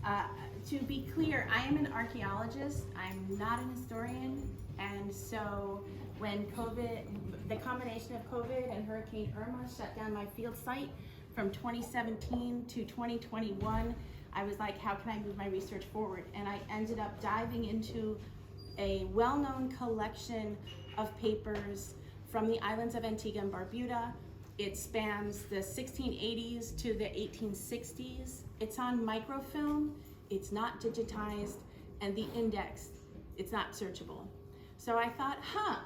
To be clear, I am an archaeologist. I'm not an historian. And so when the combination of COVID and Hurricane Irma shut down my field site from 2017 to 2021, I was like, how can I move my research forward? And I ended up diving into a well-known collection of papers from the islands of Antigua and Barbuda. It spans the 1680s to the 1860s. It's on microfilm, it's not digitized, and the index, it's not searchable. So I thought,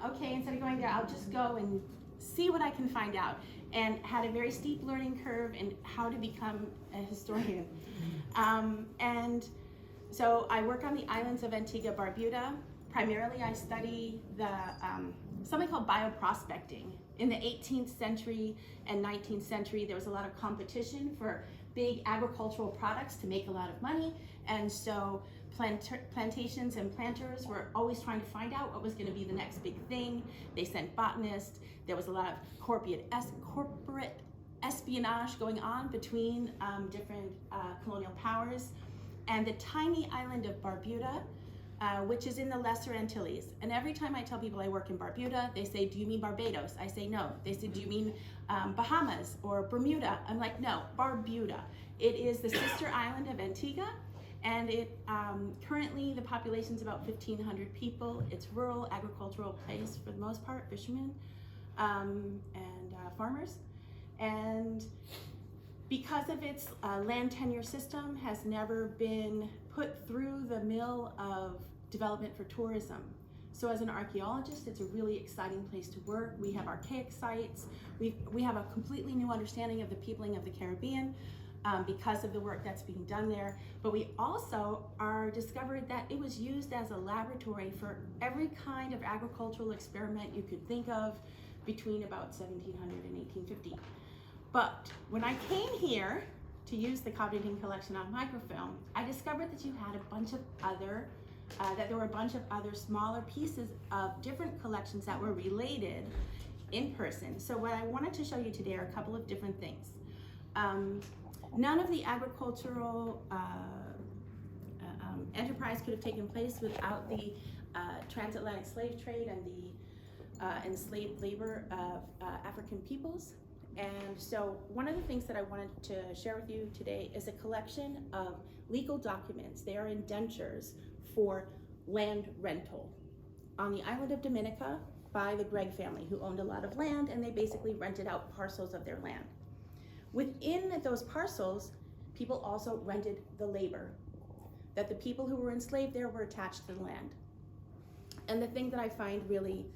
okay, instead of going there, I'll just go and see what I can find out, and had a very steep learning curve in how to become a historian. And so I work on the islands of Antigua Barbuda. Primarily I study something called bioprospecting. In the 18th century and 19th century, there was a lot of competition for big agricultural products to make a lot of money. And so plantations and planters were always trying to find out what was going to be the next big thing. They sent botanists. There was a lot of corporate espionage going on between different colonial powers. And the tiny island of Barbuda, which is in the Lesser Antilles. And every time I tell people I work in Barbuda, they say, do you mean Barbados? I say no. They say, do you mean Bahamas or Bermuda? I'm like, no, Barbuda. It is the sister island of Antigua, and it currently the population is about 1,500 people. It's rural, agricultural place for the most part, fishermen and farmers. And because of its land tenure system has never been put through the mill of development for tourism. So as an archaeologist, it's a really exciting place to work. We have archaic sites. We have a completely new understanding of the peopling of the Caribbean because of the work that's being done there. But we also discovered that it was used as a laboratory for every kind of agricultural experiment you could think of between about 1700 and 1850. But when I came here to use the Codrington collection on microfilm, I discovered that you had a bunch of other, that there were a bunch of other smaller pieces of different collections that were related in person. So what I wanted to show you today are a couple of different things. None of the agricultural enterprise could have taken place without the transatlantic slave trade and the enslaved labor of African peoples. And so one of the things that I wanted to share with you today is a collection of legal documents. They are indentures for land rental on the island of Dominica by the Gregg family, who owned a lot of land, and they basically rented out parcels of their land. Within those parcels, people also rented the labor, that the people who were enslaved there were attached to the land. And the thing that I find really,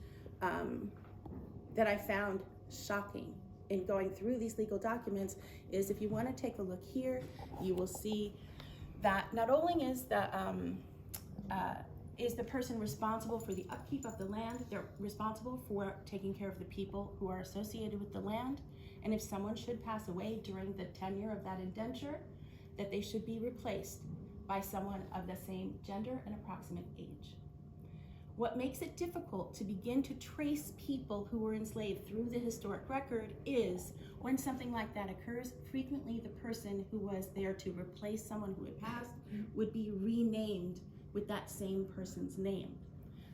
that I found shocking in going through these legal documents is, if you want to take a look here, you will see that not only is the person responsible for the upkeep of the land, they're responsible for taking care of the people who are associated with the land. And if someone should pass away during the tenure of that indenture, that they should be replaced by someone of the same gender and approximate age. What makes it difficult to begin to trace people who were enslaved through the historic record is when something like that occurs, frequently the person who was there to replace someone who had passed would be renamed with that same person's name.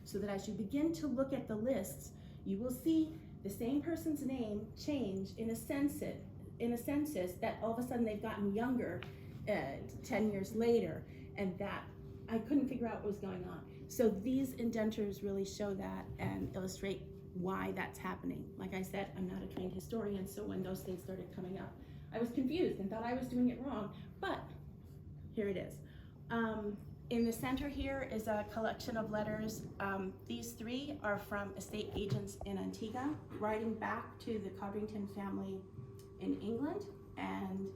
So that as you begin to look at the lists, you will see the same person's name change in a census that all of a sudden they've gotten younger 10 years later, and that I couldn't figure out what was going on. So these indentures really show that and illustrate why that's happening. Like I said, I'm not a trained historian, so when those things started coming up, I was confused and thought I was doing it wrong, but here it is. In the center here is a collection of letters. These three are from estate agents in Antigua, writing back to the Codrington family in England. And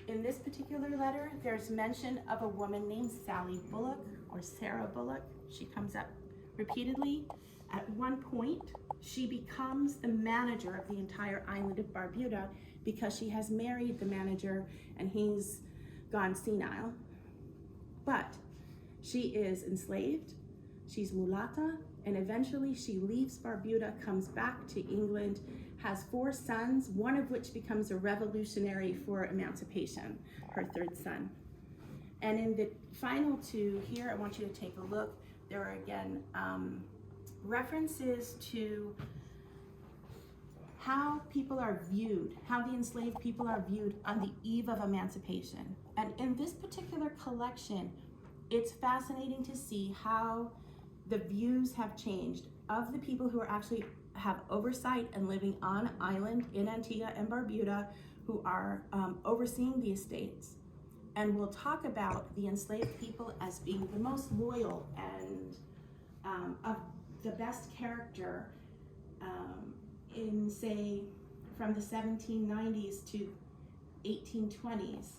in this particular letter, there's mention of a woman named Sally Bullock, or Sarah Bullock. She comes up repeatedly. At one point, she becomes the manager of the entire island of Barbuda because she has married the manager and he's gone senile. But she is enslaved, she's mulatta, and eventually she leaves Barbuda, comes back to England, has 4 sons, one of which becomes a revolutionary for emancipation, her 3rd son. And in the final two here, I want you to take a look. There are again references to how people are viewed, how the enslaved people are viewed on the eve of emancipation. And in this particular collection, it's fascinating to see how the views have changed of the people who are actually have oversight and living on island in Antigua and Barbuda, who are overseeing the estates. And we'll talk about the enslaved people as being the most loyal and of the best character in, say, from the 1790s to 1820s.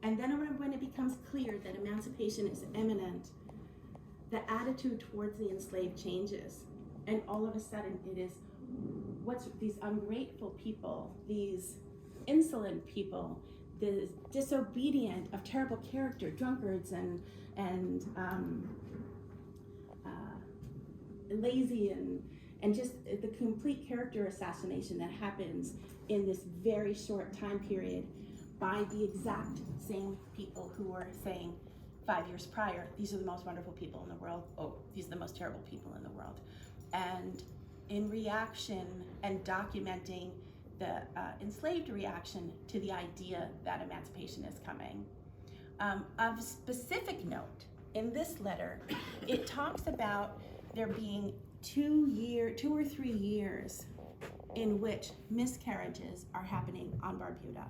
And then when it becomes clear that emancipation is imminent, the attitude towards the enslaved changes. And all of a sudden it is, what's these ungrateful people, these insolent people, the disobedient, of terrible character, drunkards and lazy and just the complete character assassination that happens in this very short time period by the exact same people who were saying 5 years prior, these are the most wonderful people in the world. Oh, these are the most terrible people in the world. And in reaction and documenting the enslaved reaction to the idea that emancipation is coming. Of specific note, in this letter, it talks about there being 2 or 3 years in which miscarriages are happening on Barbuda,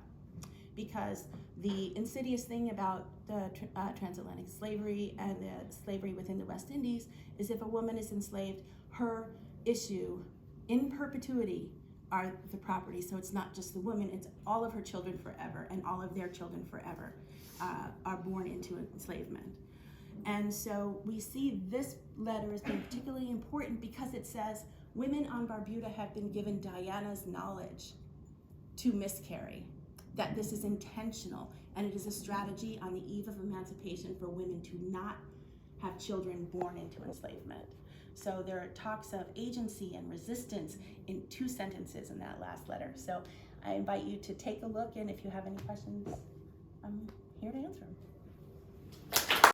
because the insidious thing about the transatlantic slavery and the slavery within the West Indies is if a woman is enslaved, her issue in perpetuity are the property. So it's not just the woman, it's all of her children forever, and all of their children forever are born into enslavement. And so we see this letter as being particularly important because it says women on Barbuda have been given Diana's knowledge to miscarry, that this is intentional, and it is a strategy on the eve of emancipation for women to not have children born into enslavement. So there are talks of agency and resistance in 2 sentences in that last letter. So I invite you to take a look, and if you have any questions, I'm here to answer them.